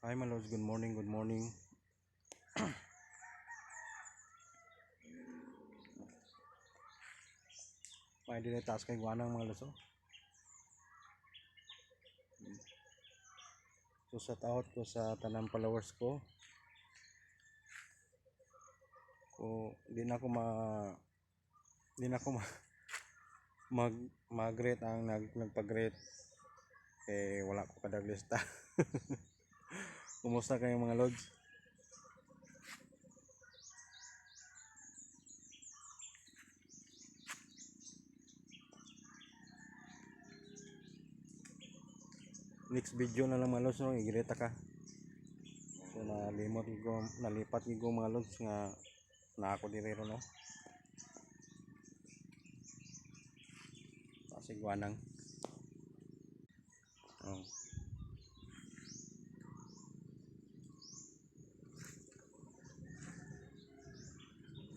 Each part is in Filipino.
Hi my lords, good morning, good morning. May dinay taas kay guanang mga lods. So sa tawad ko sa tanang followers ko, di na ako mag-greet ang nagpag-greet wala ko kadag lista. Kumusta kayo mga lods? Next video na lang mga lods, no, i-greeta ka. So nalipat ko mga lods nga na ako direro, no. Kasi guanang. Oh.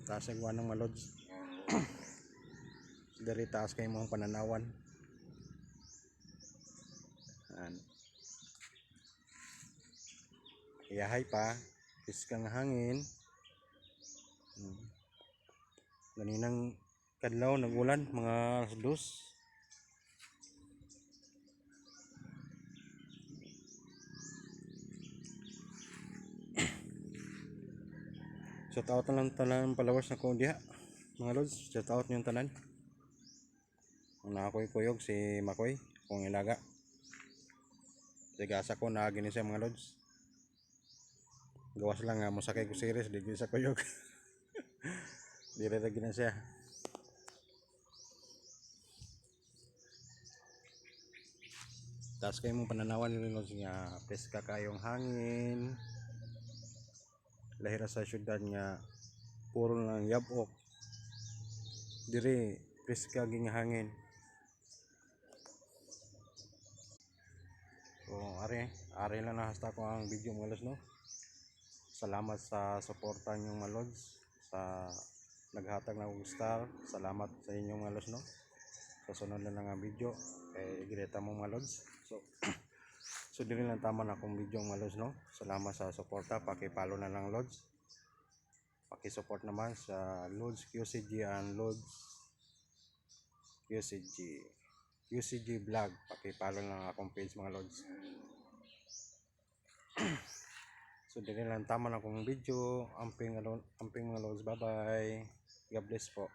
Taas ay guanang mga lods. Dari taas kayo mga pananawan. Iyahay pa, piskang hangin. Ganinang kadlaw nagulan mga alas 2. Shout out na lang tanan followers na ko diha mga lods. Shout out yung tanan. Na ako'y kuyog si Makoy kung ilaga. Sigasa ko na gini siya mga lods. Gawas lang nga mosakay ko series di sa kuyog. Dire ra gina siya. Taas kayo mong pananawan ni lods nga peska kayong hangin. Lahira sa syudad nga puro lang yabok. Dire peska ging hangin. So ari lang nahasta ko ang video mga lods, no. Salamat sa suporta niyo mga lods, sa naghatag ng star. Salamat sa inyong mga lods, no. Sa sunod na lang ang video i-greeta mo mga lods. So dili lang tama na akong video mga lods, no. Salamat sa suporta, paki-follow na lang lods. Paki-support naman sa Lods QCG and Lods QCG vlog. Paki-follow lang akong page mga lods. So dili lang tama na akong video. Amping mga lods. Bye bye. God bless po.